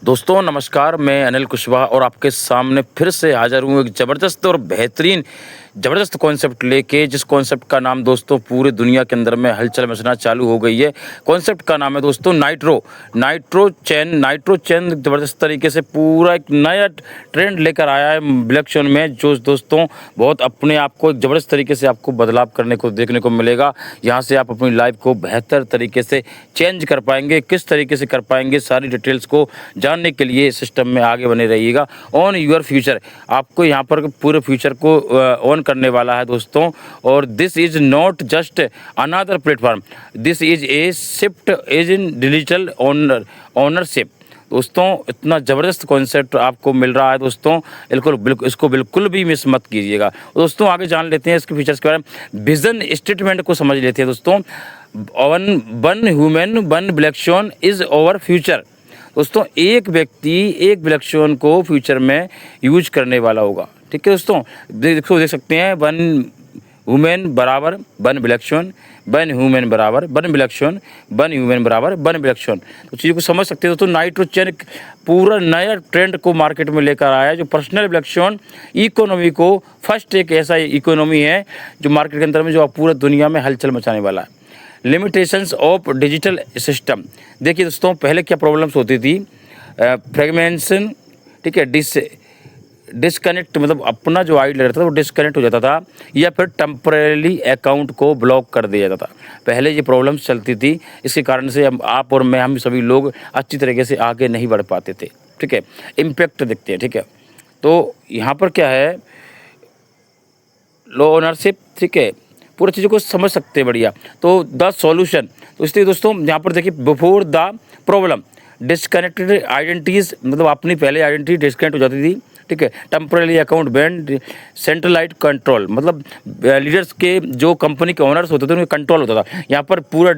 दोस्तों नमस्कार, मैं अनिल कुशवाहा और आपके सामने फिर से हाज़िर हूँ एक ज़बरदस्त और बेहतरीन ज़बरदस्त कॉन्सेप्ट लेके, जिस कॉन्सेप्ट का नाम दोस्तों पूरी दुनिया के अंदर में हलचल मचना चालू हो गई है। कॉन्सेप्ट का नाम है दोस्तों नाइट्रो चैन ज़बरदस्त तरीके से पूरा एक नया ट्रेंड लेकर आया है ब्लैक चैन में, जो दोस्तों बहुत अपने आप को एक ज़बरदस्त तरीके से आपको बदलाव करने को देखने को मिलेगा। यहाँ से आप अपनी लाइफ को बेहतर तरीके से चेंज कर पाएंगे। किस तरीके से कर पाएंगे, सारी डिटेल्स को जानने के लिए सिस्टम में आगे बने रहिएगा। ऑन योर फ्यूचर, आपको यहाँ पर पूरे फ्यूचर को ऑन करने वाला है दोस्तों। और this is not just another platform, this is a shift is in digital ownership. दोस्तों इतना ज़बरदस्त कॉन्सेप्ट आपको मिल रहा है दोस्तों, बिल्कुल इसको बिल्कुल भी मिस मत कीजिएगा। दोस्तों आगे जान लेते हैं इसके फीचर्स के बारे में, विजन स्टेटमेंट को समझ लेते हैं दोस्तों। One human one black swan is over future. दोस्तों एक व्यक्ति एक ब्लैक स्वन को फ्यूचर में यूज करने वाला होगा। ठीक है दोस्तों, देख सकते हैं, वन वुमेन बराबर वन ब्लैक स्वन, वन ह्यूमन बराबर वन ब्लैक स्वन, वन ह्यूमन बराबर वन ब्लैक स्वन। तो चीज़ों को समझ सकते हैं दोस्तों। नाइट्रो चैन पूरा नया ट्रेंड को मार्केट में लेकर आया है, जो पर्सनल ब्लैक स्वन इकोनॉमी को फर्स्ट एक ऐसा इकोनॉमी है जो मार्केट के अंदर में जो पूरा दुनिया में हलचल मचाने वाला है। लिमिटेशंस ऑफ डिजिटल सिस्टम, देखिए दोस्तों पहले क्या प्रॉब्लम्स होती थी, फ्रेगमेंटेशन, ठीक है, डिस्कनेक्ट, मतलब अपना जो आईडी रहता था वो डिस्कनेक्ट हो जाता था, या फिर टेम्परेली अकाउंट को ब्लॉक कर दिया जाता था। पहले ये प्रॉब्लम्स चलती थी, इसके कारण से आप और मैं, हम सभी लोग अच्छी तरीके से आगे नहीं बढ़ पाते थे। ठीक है, इम्पैक्ट देखते हैं। ठीक है, तो यहाँ पर क्या है, लो ओनरशिप, ठीक है, पूरी चीज़ों को समझ सकते हैं बढ़िया। तो द सॉल्यूशन, तो इसलिए दोस्तों यहाँ पर देखिए, before the problem disconnected identities, मतलब अपनी पहले आइडेंटिटी डिस्कनेक्ट हो जाती थी। ठीक है, temporary account band, centralize control, मतलब लीडर्स के जो कंपनी के ओनर्स होते थे उनका कंट्रोल होता था। यहाँ पर पूरा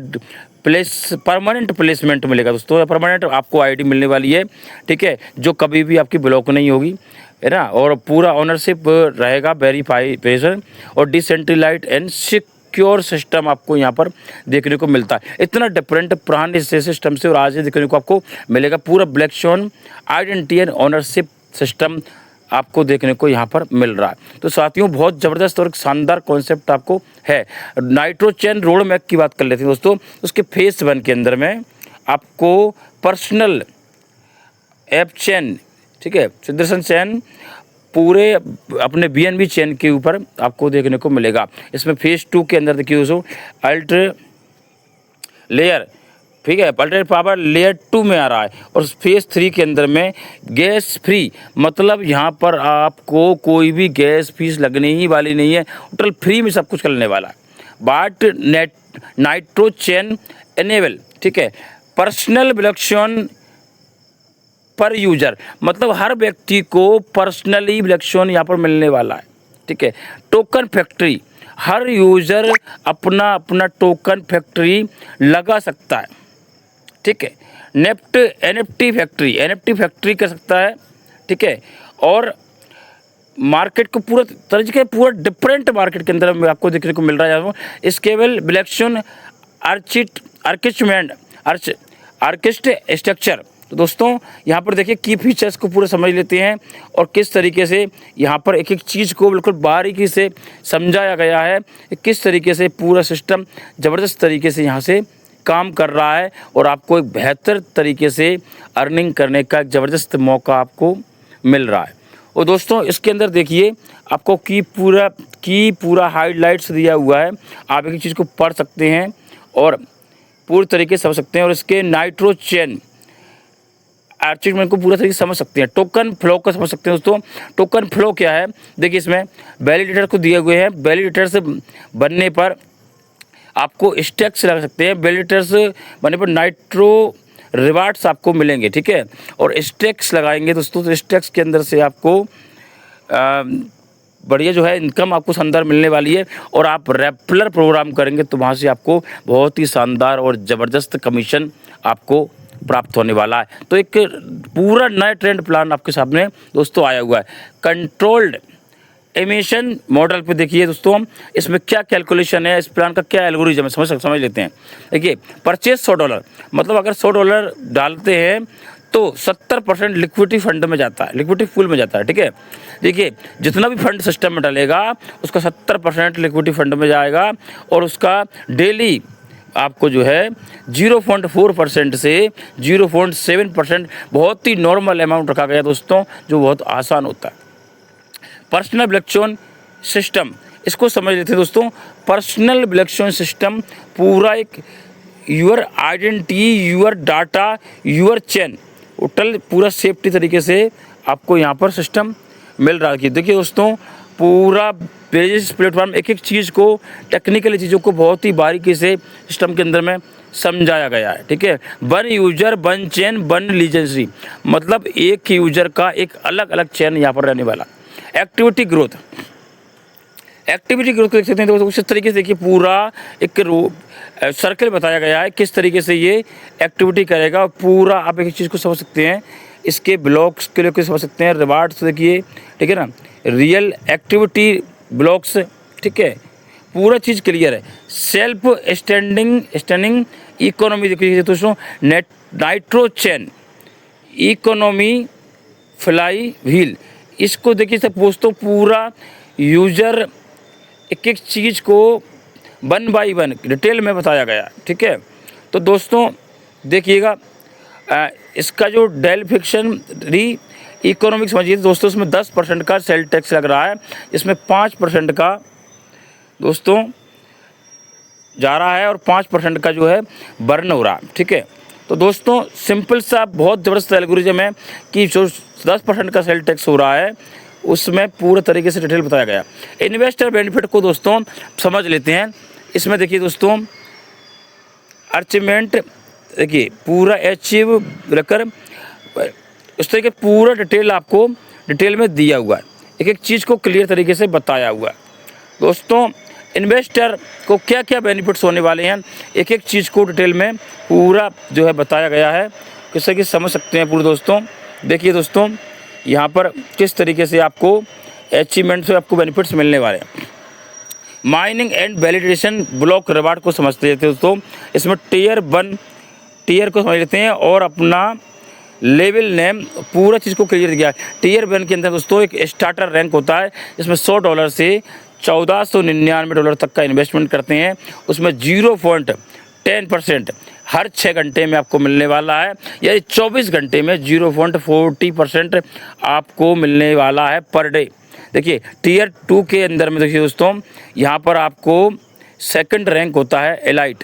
परमानेंट प्लेसमेंट मिलेगा दोस्तों, परमानेंट आपको आईडी मिलने वाली है। ठीक है, जो कभी भी आपकी ब्लॉक नहीं होगी, है ना, और पूरा ओनरशिप रहेगा, वेरिफिकेशन और डिसेंट्रलाइज्ड एंड सिक्योर सिस्टम आपको यहाँ पर देखने को मिलता है। इतना डिफरेंट पुराने सिस्टम से और आज देखने को आपको मिलेगा। पूरा black swan identity and ownership system आपको देखने को यहाँ पर मिल रहा है। तो साथियों बहुत ज़बरदस्त और शानदार कॉन्सेप्ट आपको है। नाइट्रो चैन रोड मैप की बात कर लेते हैं दोस्तों। उसके फेस 1 के अंदर में आपको पर्सनल ऐप चैन, ठीक है, सुदर्शन चैन पूरे अपने BNB चैन के ऊपर आपको देखने को मिलेगा। इसमें फेज 2 के अंदर देखिए दोस्तों, अल्ट्रा लेयर, ठीक है, अल्ट्रा पावर लेयर 2 में आ रहा है। और फेज 3 के अंदर में गैस फ्री, मतलब यहाँ पर आपको कोई भी गैस फीस लगने ही वाली नहीं है, टोटल फ्री में सब कुछ करने वाला है। बाट नाइट्रो चैन एनेबल, ठीक है, पर्सनल ब्लैक स्वन पर यूजर, मतलब हर व्यक्ति को पर्सनली ब्लैक स्वन यहाँ पर मिलने वाला है। ठीक है, टोकन फैक्ट्री, हर यूजर अपना अपना टोकन फैक्ट्री लगा सकता है। ठीक है, NFT फैक्ट्री कर सकता है। ठीक है, और मार्केट को पूरा तरीके पूरा डिफरेंट मार्केट के अंदर आपको देखने को मिल रहा है। स्केबल ब्लैक स्वन आर्किस्ट स्ट्रक्चर। तो दोस्तों यहाँ पर देखिए की फीचर्स को पूरा समझ लेते हैं और किस तरीके से यहाँ पर एक एक चीज़ को बिल्कुल बारीकी से समझाया गया है, किस तरीके से पूरा सिस्टम ज़बरदस्त तरीके से यहाँ से काम कर रहा है और आपको एक बेहतर तरीके से अर्निंग करने का एक ज़बरदस्त मौका आपको मिल रहा है। और दोस्तों इसके अंदर देखिए आपको की पूरा हाइलाइट्स दिया हुआ है, आप एक चीज़ को पढ़ सकते हैं और पूरी तरीके से समझ सकते हैं। और इसके नाइट्रो चैन आर्चिवमेंट को पूरा तरीके से समझ सकते हैं। टोकन फ्लो को समझ सकते हैं दोस्तों। टोकन फ्लो क्या है, देखिए इसमें वैलिडेटर को दिए हुए हैं, वैलिडेटर से बनने पर आपको स्टैक्स लगा सकते हैं, वैलिडेटर्स बनने पर नाइट्रो रिवार्ड्स आपको मिलेंगे। ठीक है, और स्टैक्स लगाएंगे दोस्तों, तो स्टैक्स के अंदर से आपको बढ़िया जो है इनकम आपको शानदार मिलने वाली है। और आप रेफरल प्रोग्राम करेंगे तो वहाँ से आपको बहुत ही शानदार और ज़बरदस्त कमीशन आपको प्राप्त होने वाला है। तो एक पूरा नया ट्रेंड प्लान आपके सामने दोस्तों आया हुआ है। कंट्रोल्ड एमिशन मॉडल पे देखिए दोस्तों, इसमें क्या कैलकुलेशन है, इस प्लान का क्या एल्गोरिज्म है, समझ लेते हैं। देखिए परचेज $100, मतलब अगर $100 डालते हैं तो 70% लिक्विडिटी फंड में जाता है, लिक्विडिटी पूल में जाता है। ठीक है, देखिए जितना भी फंड सिस्टम में डालेगा उसका 70% लिक्विडिटी फंड में जाएगा और उसका डेली आपको जो है 0.4% से 0.7% बहुत ही नॉर्मल अमाउंट रखा गया दोस्तों, जो बहुत आसान होता है। पर्सनल ब्लॉकचेन सिस्टम, इसको समझ लेते हैं दोस्तों। पर्सनल ब्लॉकचेन सिस्टम पूरा एक your identity, your data, your chain, total पूरा सेफ्टी तरीके से आपको यहाँ पर सिस्टम मिल रहा है। देखिए दोस्तों, पूरा पेजेस प्लेटफॉर्म एक एक चीज़ को, टेक्निकल चीज़ों को बहुत ही बारीकी से सिस्टम के अंदर में समझाया गया है। ठीक है, one user one chain one legacy, मतलब एक यूजर का एक अलग अलग चेन यहाँ पर रहने वाला। एक्टिविटी ग्रोथ, एक्टिविटी ग्रोथ देख सकते हैं दोस्तों, उस तरीके से देखिए पूरा एक सर्कल बताया गया है किस तरीके से ये एक्टिविटी करेगा। पूरा आप एक चीज़ को समझ सकते हैं, इसके ब्लॉक्स के लिए समझ सकते हैं। रिवार्ड्स देखिए, ठीक है ना, रियल एक्टिविटी ब्लॉक्स, ठीक है, पूरा चीज़ क्लियर है। सेल्फ स्टैंडिंग इकोनॉमी देखिए दोस्तों, nitro chain economy fly wheel, इसको देखिए सब दोस्तों, पूरा यूजर एक एक चीज़ को 1 बाय 1 डिटेल में बताया गया। ठीक है, तो दोस्तों देखिएगा, इसका जो डेलिफिकेशनरी इकोनॉमिक समझिए दोस्तों, इसमें 10% का सेल टैक्स लग रहा है, इसमें 5% का दोस्तों जा रहा है और 5% का जो है बर्न हो रहा है। ठीक है, तो दोस्तों सिंपल सा बहुत ज़बरदस्त एल्गोरिथम है कि जो 10% का सेल टैक्स हो रहा है उसमें पूरे तरीके से डिटेल बताया गया। इन्वेस्टर बेनिफिट को दोस्तों समझ लेते हैं। इसमें देखिए दोस्तों, अचीवमेंट देखिए पूरा अचीव लेकर उस तरीके पूरा डिटेल आपको डिटेल में दिया हुआ है, एक एक चीज़ को क्लियर तरीके से बताया हुआ है। दोस्तों इन्वेस्टर को क्या क्या बेनिफिट्स होने वाले हैं, एक एक चीज़ को डिटेल में पूरा जो है बताया गया है, किससे कि समझ सकते हैं पूरे दोस्तों। देखिए दोस्तों, यहाँ पर किस तरीके से आपको अचीवमेंट से आपको बेनिफिट्स मिलने वाले हैं। Mining and validation block reward को समझते थे दोस्तों, इसमें टियर 1 टियर को समझ लेते हैं और अपना लेवल नेम पूरा चीज़ को क्लियर किया। टियर 1 के अंदर दोस्तों एक स्टार्टर रैंक होता है, जिसमें $100 से $1499 तक का इन्वेस्टमेंट करते हैं, उसमें 0.10% हर 6 घंटे में आपको मिलने वाला है, यानी 24 घंटे में 0.40% आपको मिलने वाला है पर डे। देखिए टियर 2 के अंदर में देखिए दोस्तों, यहाँ पर आपको सेकंड रैंक होता है एलाइट,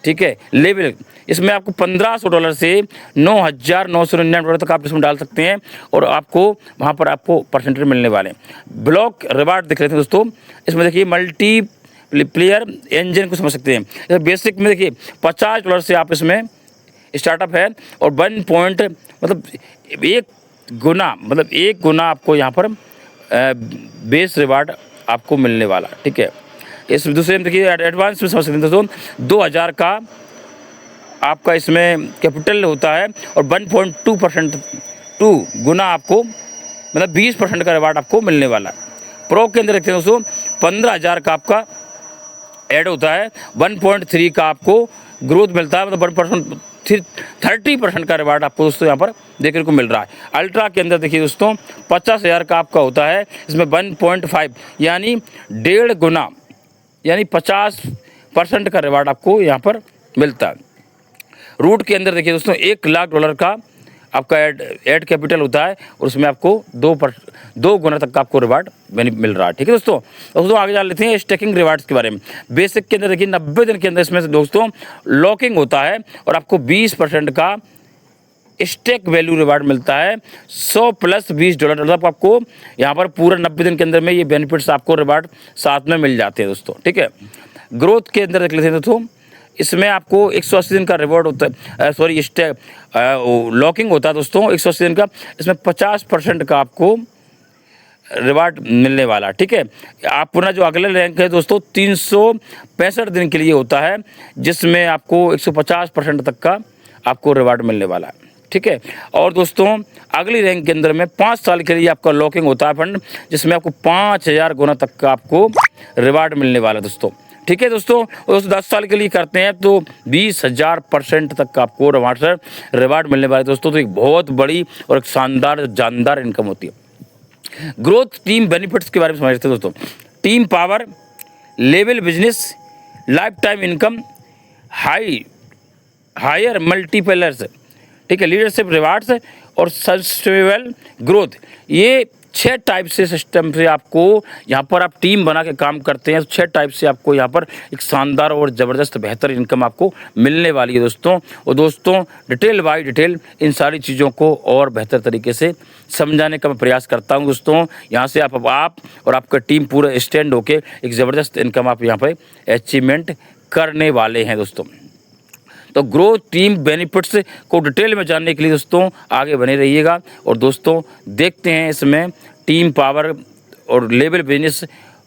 ठीक है, लेवल, इसमें आपको $1500 से $9,999 तक आप इसमें डाल सकते हैं और आपको वहाँ पर आपको परसेंटेज मिलने वाले हैं। ब्लॉक रिवार्ड दिख रहे थे दोस्तों, इसमें देखिए मल्टी प्लेयर इंजन को समझ सकते हैं। बेसिक में देखिए $50 से आप इसमें स्टार्टअप है और 1 पॉइंट मतलब 1 गुना आपको यहाँ पर बेस रिवार्ड आपको मिलने वाला, ठीक है। इस दूसरे में देखिए एडवांस में समझ सकते हैं दोस्तों, 2000 का आपका इसमें कैपिटल होता है और 1.2% 2 गुना आपको मतलब 20% का रिवार्ड आपको मिलने वाला है। प्रो के अंदर देखते हैं दोस्तों, 15,000 का आपका ऐड होता है, 1.3 का आपको ग्रोथ मिलता है, मतलब 30% का रिवार्ड आपको दोस्तों यहाँ पर देखने को मिल रहा है। अल्ट्रा के अंदर देखिए दोस्तों 50,000 का आपका होता है, इसमें 1.5 यानी 1.5 गुना यानी 50% का रिवार्ड आपको यहाँ पर मिलता है। रूट के अंदर देखिए दोस्तों $1,00,000 का आपका ऐड कैपिटल होता है और उसमें आपको 2 गुना तक का आपको रिवार्ड मिल रहा है, ठीक है दोस्तों आगे जान लेते हैं स्टेकिंग रिवार्ड्स के बारे में। बेसिक के अंदर देखिए 90 दिन के अंदर इसमें से दोस्तों लॉकिंग होता है और आपको 20% का स्टेक वैल्यू रिवार्ड मिलता है, 100 + $20, मतलब आपको यहाँ पर पूरा 90 दिन के अंदर में ये बेनिफिट्स आपको रिवार्ड साथ में मिल जाते हैं दोस्तों, ठीक है। ग्रोथ के अंदर देख लेते हैं दोस्तों, इसमें आपको 180 दिन का रिवॉर्ड होता है, लॉकिंग होता है दोस्तों 180 दिन का, इसमें 50% का आपको रिवार्ड मिलने वाला, ठीक है। आप पुनः जो अगला रैंक है दोस्तों 365 दिन के लिए होता है, जिसमें आपको 150% तक का आपको रिवार्ड मिलने वाला है, ठीक है। और दोस्तों अगली रैंक के अंदर में 5 साल के लिए आपका लॉकिंग होता है फंड, जिसमें आपको 5000 गुना तक का आपको रिवार्ड मिलने वाला है दोस्तों, ठीक है दोस्तों, और दोस्तों 10 साल के लिए करते हैं तो 20,000% तक का आपको रिवार्ड मिलने वाला है दोस्तों। तो एक बहुत बड़ी और एक शानदार जानदार इनकम होती है। ग्रोथ टीम बेनिफिट्स के बारे में समझते हैं दोस्तों। Team power, level business, lifetime income, higher multipliers, ठीक है, लीडरशिप रिवार्ड्स और सस्टेनेबल ग्रोथ। ये 6 टाइप से सिस्टम से आपको यहाँ पर आप टीम बना के काम करते हैं, 6 टाइप से आपको यहाँ पर एक शानदार और ज़बरदस्त बेहतर इनकम आपको मिलने वाली है दोस्तों। और दोस्तों डिटेल बाय डिटेल इन सारी चीज़ों को और बेहतर तरीके से समझाने का मैं प्रयास करता हूँ दोस्तों। यहाँ से आप और आपका टीम पूरा स्टैंड होके एक ज़बरदस्त इनकम आप यहाँ पर अचीवमेंट करने वाले हैं दोस्तों। तो ग्रोथ टीम बेनिफिट्स को डिटेल में जानने के लिए दोस्तों आगे बने रहिएगा। और दोस्तों देखते हैं इसमें टीम पावर और level business,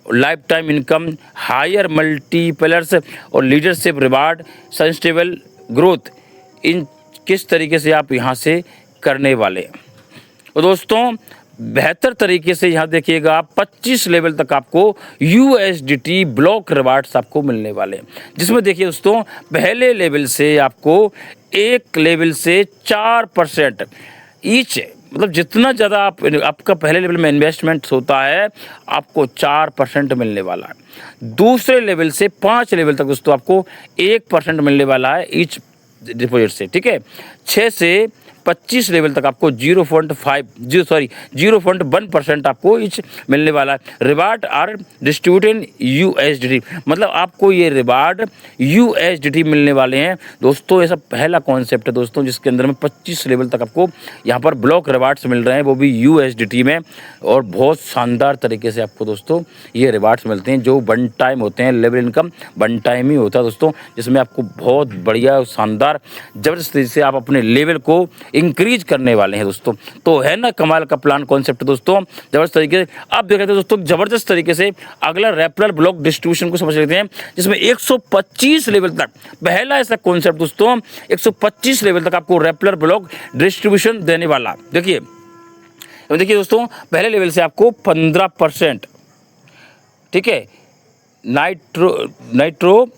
lifetime income, higher multipliers और लीडरशिप रिवार्ड, सस्टेनेबल ग्रोथ, इन किस तरीके से आप यहाँ से करने वाले हैं। और दोस्तों बेहतर तरीके से यहाँ देखिएगा, 25 लेवल तक आपको USDT ब्लॉक रिवार्ड्स आपको मिलने वाले हैं, जिसमें देखिए दोस्तों पहले लेवल से आपको एक लेवल से 4% ईच, मतलब जितना ज़्यादा आपका पहले लेवल में इन्वेस्टमेंट होता है आपको 4% मिलने वाला है। दूसरे लेवल से 5 लेवल तक दोस्तों आपको 1% मिलने वाला है ईच डिपॉजिट से, ठीक है। 6 से 25 लेवल तक आपको 0.1% आपको ईच मिलने वाला है। रिवार्ड आर डिस्ट्रीब्यूटेड USDT, मतलब आपको ये रिवार्ड USDT मिलने वाले हैं दोस्तों। ऐसा पहला कॉन्सेप्ट है दोस्तों जिसके अंदर में 25 लेवल तक आपको यहाँ पर ब्लॉक रिवार्ड्स मिल रहे हैं, वो भी USDT में, और बहुत शानदार तरीके से आपको दोस्तों ये रिवार्ड्स मिलते हैं जो वन टाइम होते हैं। लेवल इनकम वन टाइम ही होता है दोस्तों, जिसमें आपको बहुत बढ़िया शानदार ज़बरदस्त तरीके से आप अपने लेवल को इंक्रीज करने वाले हैं दोस्तों। तो है ना कमाल का प्लान कॉन्सेप्ट दोस्तों, जबरदस्त तरीके से आप देख रहे थे दोस्तों। जबरदस्त तरीके से अगला रेफरल ब्लॉक डिस्ट्रीब्यूशन को समझ लेते हैं, जिसमें 125 लेवल तक पहला ऐसा कॉन्सेप्ट दोस्तों 125 लेवल तक आपको रेफरल ब्लॉक डिस्ट्रीब्यूशन देने वाला। देखिए दोस्तों पहले लेवल से आपको 15%, ठीक है, नाइट्रो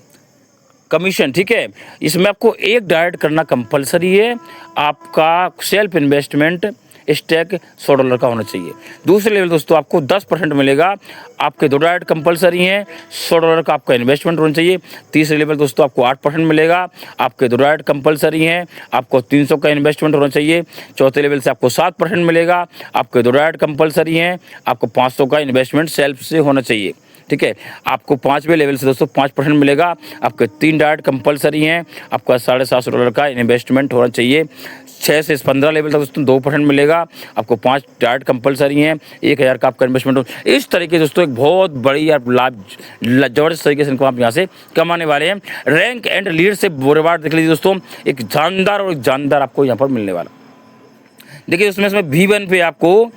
कमीशन, ठीक है। इसमें आपको एक डायरेक्ट करना कंपलसरी है, आपका सेल्फ इन्वेस्टमेंट स्टेक $100 का होना चाहिए। दूसरे लेवल दोस्तों आपको 10% मिलेगा, आपके 2 डायरेक्ट कंपलसरी हैं, $100 का आपका इन्वेस्टमेंट होना चाहिए। तीसरे लेवल दोस्तों आपको 8% मिलेगा, आपके 2 डायरेक्ट कंपलसरी हैं, आपको 300 का इन्वेस्टमेंट होना चाहिए। चौथे लेवल से आपको 7% मिलेगा, आपके 2 डायरेक्ट कंपलसरी हैं, आपको 500 का इन्वेस्टमेंट सेल्फ से होना चाहिए, ठीक है। आपको 5वें लेवल से दोस्तों 5% मिलेगा, आपके 3 डायरेक्ट कंपलसरी हैं, आपका $750 का इन्वेस्टमेंट होना चाहिए। 6 से 15 लेवल तक दोस्तों 2% मिलेगा, आपको 5 डायरेक्ट कंपलसरी हैं, 1000 का आपका इन्वेस्टमेंट हो। इस तरीके से दोस्तों एक बहुत बड़ी आप लाभ जबरदस्त तरीके से इनको आप यहाँ से कमाने वाले हैं। रैंक एंड लीडरशिप रिवार्ड देख लीजिए दोस्तों, एक जानदार और जानदार आपको यहाँ पर मिलने वाला। देखिए उसमें V1 पे आपको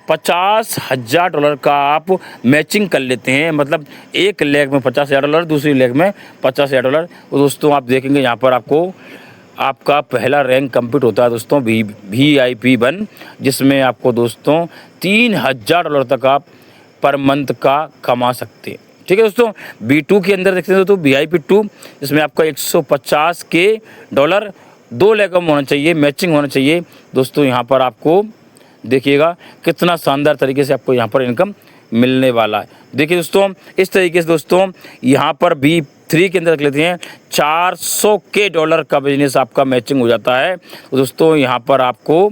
$50,000 का आप मैचिंग कर लेते हैं, मतलब एक लेग में $50,000, दूसरी लेग में $50,000। दोस्तों आप देखेंगे यहाँ पर आपका पहला रैंक कंप्लीट होता है दोस्तों VIP1, जिसमें आपको दोस्तों $3,000 तक आप पर मंथ का कमा सकते हैं, ठीक है दोस्तों। B2 के अंदर देखते हैं दोस्तों VIP2, जिसमें आपका $150,000 2 लेग में होना चाहिए, मैचिंग होना चाहिए दोस्तों। यहाँ पर आपको देखिएगा कितना शानदार तरीके से आपको यहाँ पर इनकम मिलने वाला है। देखिए दोस्तों इस तरीके से दोस्तों यहाँ पर B3 के अंदर रख लेते हैं, $400,000 का बिजनेस आपका मैचिंग हो जाता है। तो दोस्तों यहाँ पर आपको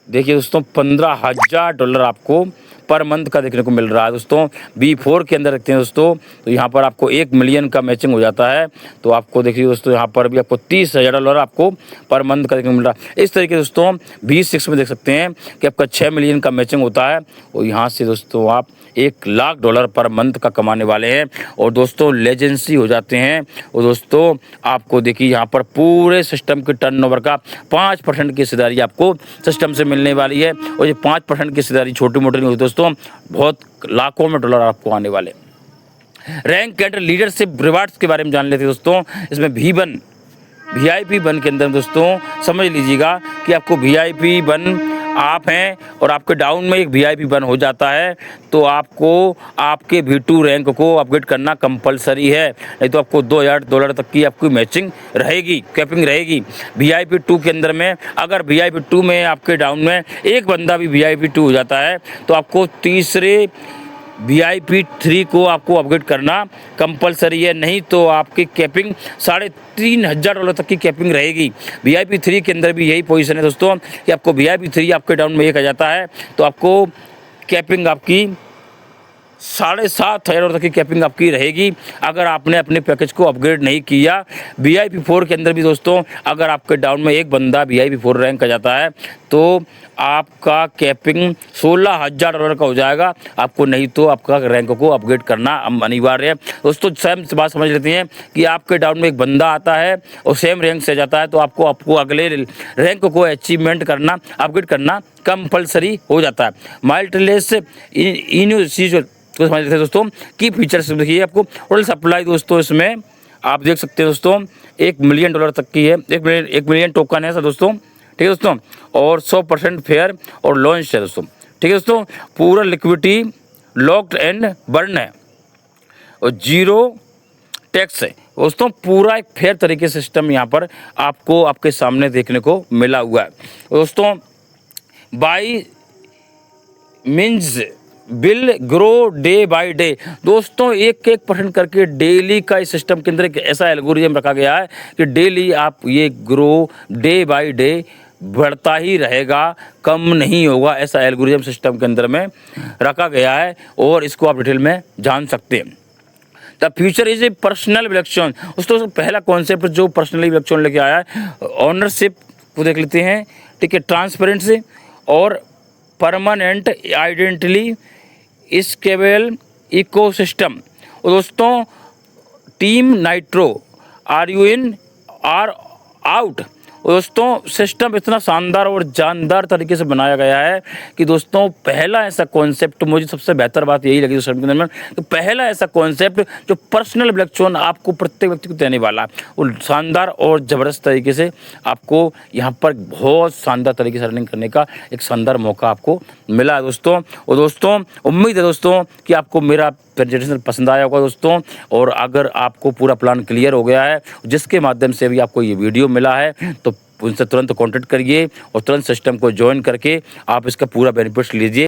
देखिए दोस्तों $15,000 आपको पर मंथ का देखने को मिल रहा है दोस्तों। B4 के अंदर रखते हैं दोस्तों, तो यहाँ पर आपको 1 मिलियन का मैचिंग हो जाता है। तो आपको देखिए दोस्तों यहाँ पर भी आपको $30,000 आपको पर मंथ का देखने को मिल रहा है। इस तरीके दोस्तों B6 में देख सकते हैं कि आपका 6 मिलियन का मैचिंग होता है, और यहाँ से दोस्तों आप $1,00,000 पर मंथ का कमाने वाले हैं, और दोस्तों लेजेंसी हो जाते हैं। और दोस्तों आपको देखिए यहाँ पर पूरे सिस्टम के टर्नओवर का 5% की हिस्सेदारी आपको सिस्टम से मिलने वाली है, और ये 5% की हिस्सेदारी छोटी मोटी नहीं होती दोस्तों, बहुत लाखों में डॉलर आपको आने वाले। रैंक एंड लीडरशिप रिवार्ड्स के बारे में जान लेते हैं दोस्तों। इसमें VIP1 के अंदर दोस्तों समझ लीजिएगा कि आपको VIP1 आप हैं और आपके डाउन में एक VIP 1 हो जाता है तो आपको आपके V2 रैंक को अपग्रेड करना कंपलसरी है, नहीं तो आपको $2000 तक की आपकी मैचिंग रहेगी, कैपिंग रहेगी। VIP 2 के अंदर में अगर VIP 2 में आपके डाउन में एक बंदा भी VIP 2 हो जाता है तो आपको तीसरे VIP 3 को आपको अपग्रेड करना कंपलसरी है, नहीं तो आपकी कैपिंग $3500 तक की कैपिंग रहेगी। VIP 3 के अंदर भी यही पोजीशन है दोस्तों कि आपको VIP 3 आपके डाउन में एक आ जाता है तो आपको कैपिंग आपकी $7500 तक की कैपिंग आपकी रहेगी अगर आपने अपने पैकेज को अपग्रेड नहीं किया। VIP 4 के अंदर भी दोस्तों अगर आपके डाउन में एक बंदा VIP 4 रैंक आ जाता है तो आपका कैपिंग $16000 का हो जाएगा आपको, नहीं तो आपका रैंक को अपग्रेड करना अनिवार्य है। दोस्तों सेम बात समझ लेते हैं कि आपके डाउन में एक बंदा आता है और सेम रैंक से जाता है तो आपको अगले रैंक को अचीवमेंट करना, अपग्रेड करना कंपलसरी हो जाता है। माइल्डलेस तो समझ लेते हैं दोस्तों की फीचर्स देखिए। आपको टोटल सप्लाई दोस्तों इसमें आप देख सकते हैं दोस्तों $1 मिलियन तक की है, 1 मिलियन टोकन है सर दोस्तों, ठीक है दोस्तों, और 100% फेयर और लॉन्च है दोस्तों, ठीक है दोस्तों। पूरा लिक्विडिटी लॉक्ड एंड बर्न है और 0 टैक्स है दोस्तों। पूरा एक फेयर तरीके से सिस्टम यहाँ पर आपको आपके सामने देखने को मिला हुआ है दोस्तों। By means bill grow day by day दोस्तों, 1% करके डेली का इस सिस्टम के अंदर एक ऐसा एल्गोरिथम रखा गया है कि डेली आप ये ग्रो डे बाय डे बढ़ता ही रहेगा, कम नहीं होगा, ऐसा एल्गोरिथम सिस्टम के अंदर में रखा गया है और इसको आप डिटेल में जान सकते हैं। The future is a personal election दोस्तों, पहला कॉन्सेप्ट जो पर्सनल इलेक्शन लेके आया है, ऑनरशिप को देख लेते हैं, ठीक है, ट्रांसपेरेंसी और परमानेंट आइडेंटिटी स्केलेबल इकोसिस्टम। और दोस्तों team nitro are you in or out. दोस्तों सिस्टम इतना शानदार और जानदार तरीके से बनाया गया है कि दोस्तों पहला ऐसा कॉन्सेप्ट, मुझे सबसे बेहतर बात यही लगी सिस्टम के अंदर में, तो पहला ऐसा कॉन्सेप्ट जो पर्सनल ब्लैकचोन आपको प्रत्येक व्यक्ति को देने वाला है वो शानदार और ज़बरदस्त तरीके से आपको यहाँ पर बहुत शानदार तरीके से रनिंग करने का एक शानदार मौका आपको मिला है दोस्तों। और दोस्तों उम्मीद है दोस्तों कि आपको मेरा प्रेजेंटेशन पसंद आया होगा दोस्तों, और अगर आपको पूरा प्लान क्लियर हो गया है जिसके माध्यम से भी आपको ये वीडियो मिला है तो उनसे तुरंत कांटेक्ट करिए और तुरंत सिस्टम को ज्वाइन करके आप इसका पूरा बेनिफिट्स लीजिए।